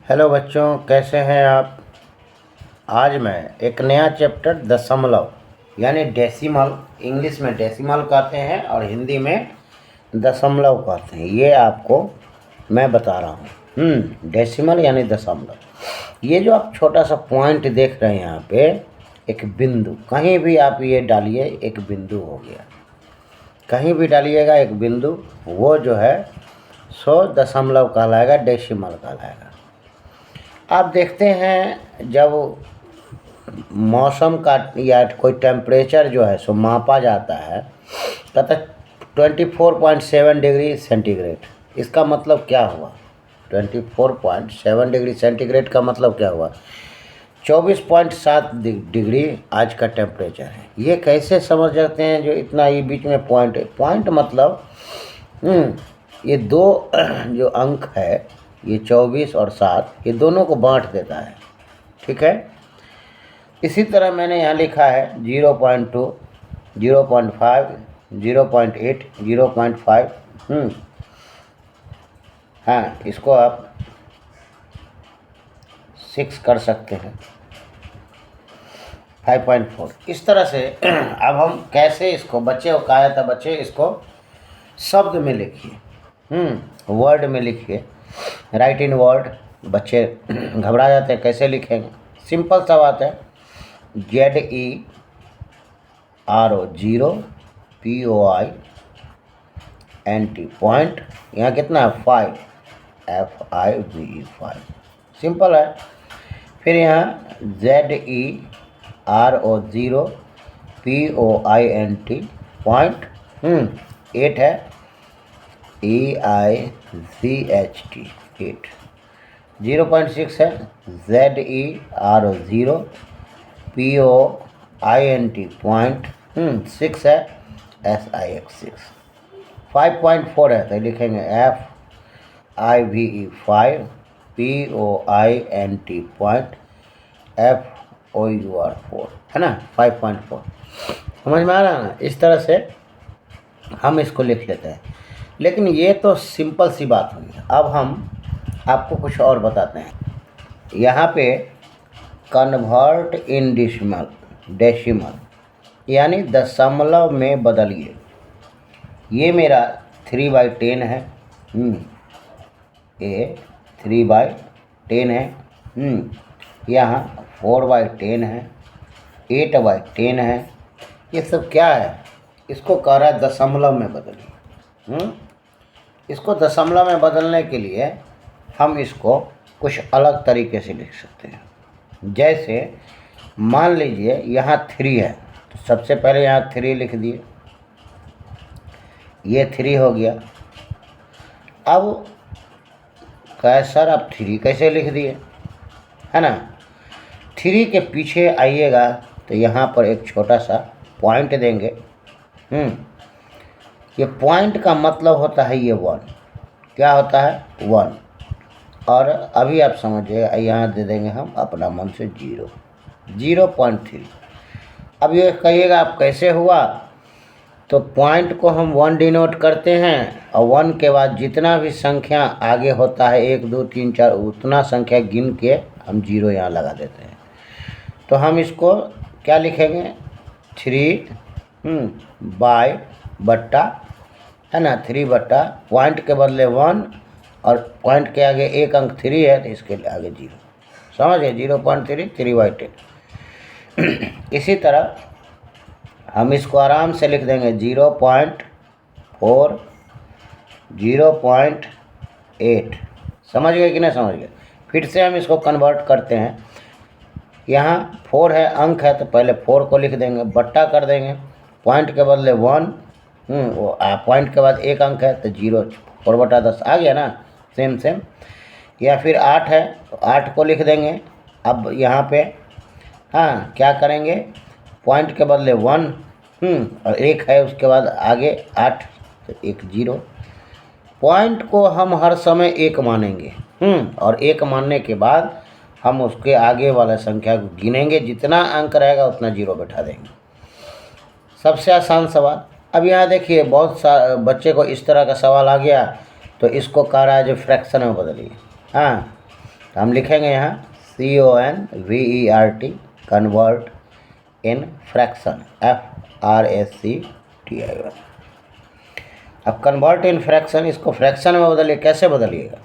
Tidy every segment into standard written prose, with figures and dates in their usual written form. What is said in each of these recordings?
Hello बच्चों, कैसे हैं आप। आज मैं एक नया चैप्टर दशमलव यानी डेसिमल, इंग्लिश में डेसिमल कहते हैं और हिंदी में दशमलव कहते हैं, ये आपको मैं बता रहा हूँ। डेसिमल यानी दशमलव। ये जो आप छोटा सा पॉइंट देख रहे हैं यहाँ पे, एक बिंदु, कहीं भी आप ये डालिए एक बिंदु हो गया, कहीं भी डालिएगा एक बिंदु, वो जो है 100 दशमलव कहलाएगा, डेसिमल कहलाएगा। आप देखते हैं जब मौसम का या कोई टेम्परेचर जो है सो मापा जाता है, कहता 24.7 डिग्री सेंटीग्रेड। इसका मतलब क्या हुआ? 24.7 डिग्री सेंटीग्रेड का मतलब क्या हुआ? 24.7 डिग्री आज का टेम्परेचर है। ये कैसे समझ सकते हैं? जो इतना ये बीच में पॉइंट है, पॉइंट मतलब ये दो जो अंक है, ये 24 और 7, ये दोनों को बांट देता है, ठीक है। इसी तरह मैंने यहाँ लिखा है 0.2, 0.5, 0.8, 0.5। हाँ, इसको आप 6 कर सकते हैं, 5.4। इस तरह से अब हम कैसे इसको, बच्चे को कहा जाता, बच्चे इसको शब्द में लिखिए, वर्ड में लिखिए, राइट इन वर्ड। बच्चे घबरा जाते हैं, कैसे लिखेंगे? सिंपल सा बात है, ZERO, 0POINT, पॉइंट। यहाँ कितना है? 5, FIVE, 5। सिंपल है। फिर यहाँ ZERO, 0POINT, पॉइंट। 8 है, EICHT, 8। 0.6 है, ZERO, 0POINT, पॉइंट। 6 है, SIX, 6। 5.4 है तो लिखेंगे FIVE, 5, POINT, पॉइंट, FOUR, 4, है ना। 5.4 समझ में आ रहा है ना? इस तरह से हम इसको लिख लेते हैं। लेकिन ये तो सिंपल सी बात हुई। अब हम आपको कुछ और बताते हैं। यहाँ पे कन्वर्ट इन डेसिमल यानी दशमलव में बदलिए। ये मेरा 3/10 है, ये 3/10 है। यहाँ 4/10 है, 8/10 है। ये सब क्या है? इसको कह रहा है दशमलव में बदलिए। इसको दशमलव में बदलने के लिए हम इसको कुछ अलग तरीके से लिख सकते हैं। जैसे मान लीजिए यहाँ 3 है, तो सबसे पहले यहाँ 3 लिख दिए, ये 3 हो गया। अब सर आप 3 कैसे लिख दिए, है ना। 3 के पीछे आइएगा तो यहाँ पर एक छोटा सा पॉइंट देंगे। ये पॉइंट का मतलब होता है ये 1। क्या होता है? 1। और अभी आप समझिए, यहाँ दे देंगे हम अपना मन से 0.3। अब ये कहिएगा आप कैसे हुआ? तो पॉइंट को हम 1 डिनोट करते हैं, और 1 के बाद जितना भी संख्या आगे होता है, 1, 2, 3, 4, उतना संख्या गिन के हम 0 यहाँ लगा देते हैं। तो हम इसको क्या लिखेंगे? 3 बाय बट्टा, है ना, 3 बट्टा, पॉइंट के बदले 1 और पॉइंट के आगे एक अंक 3 है तो इसके आगे 0। समझ गए? 0.3, 3/10। इसी तरह हम इसको आराम से लिख देंगे 0.4, 0.8। समझ गए कि नहीं समझ गए? फिर से हम इसको कन्वर्ट करते हैं। यहाँ 4 है, अंक है, तो पहले 4 को लिख देंगे, बट्टा कर देंगे, पॉइंट के बदले 1, वो पॉइंट के बाद एक अंक है तो 0, 4/10 आ गया ना। सेम। या फिर 8 है तो 8 को लिख देंगे। अब यहाँ पे हाँ क्या करेंगे? पॉइंट के बदले 1, और 1 है उसके बाद आगे 8 तो 1, 0। पॉइंट को हम हर समय 1 मानेंगे, और 1 मानने के बाद हम उसके आगे वाला संख्या को गिनेंगे, जितना अंक रहेगा उतना 0 बैठा देंगे। सबसे आसान सवाल। अब यहाँ देखिए, बहुत सा बच्चे को इस तरह का सवाल आ गया तो इसको कह रहा है जो फ्रैक्शन में बदलिए। हाँ, तो हम लिखेंगे यहाँ CONVERT convert in fraction FRACTION। अब कन्वर्ट इन फ्रैक्शन, इसको फ्रैक्शन में बदलिए। कैसे बदलिएगा?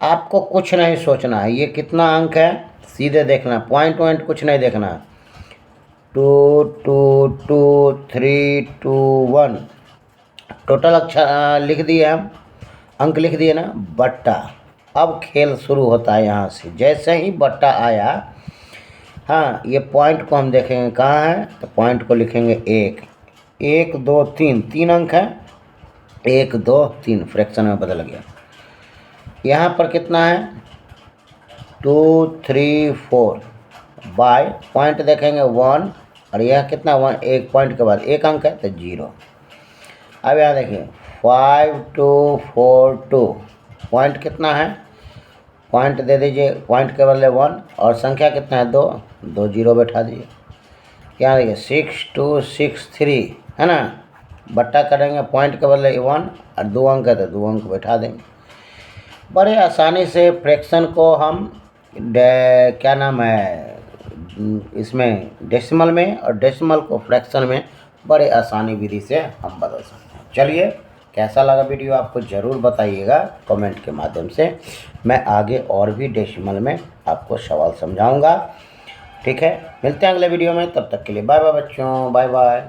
आपको कुछ नहीं सोचना है। ये कितना अंक है सीधे देखना है, पॉइंट वॉइंट कुछ नहीं देखना है। 2 2 2 3 2 1 टोटल अक्षर लिख दिए हम, अंक लिख दिए ना। बट्टा, अब खेल शुरू होता है यहाँ से। जैसे ही बट्टा आया, हाँ, ये पॉइंट को हम देखेंगे कहाँ है, तो पॉइंट को लिखेंगे 1 1 2 3, 3 अंक है, 1 2 3 फ्रैक्शन में बदल गया। यहाँ पर कितना है 2 3 4 बाय पॉइंट देखेंगे 1, और यह कितना 1, एक पॉइंट के बाद एक अंक है तो 0। अब यहाँ देखिए 5 2 4 2, पॉइंट कितना है, पॉइंट दे दीजिए, पॉइंट के बदले 1, और संख्या कितना है 2 2 0 बैठा दीजिए। यहाँ देखिए 6 2 6 3 है ना, बट्टा करेंगे, पॉइंट के बदले 1 और 2 अंक है तो 2 अंक बैठा देंगे। बड़े आसानी से फ्रैक्शन को हम क्या नाम है इसमें डेसिमल में, और डेसिमल को फ्रैक्शन में बड़े आसानी विधि से हम बदल सकते हैं। चलिए, कैसा लगा वीडियो आपको ज़रूर बताइएगा कमेंट के माध्यम से। मैं आगे और भी डेसिमल में आपको सवाल समझाऊंगा। ठीक है, मिलते हैं अगले वीडियो में, तब तक के लिए बाय बाय बच्चों, बाय बाय।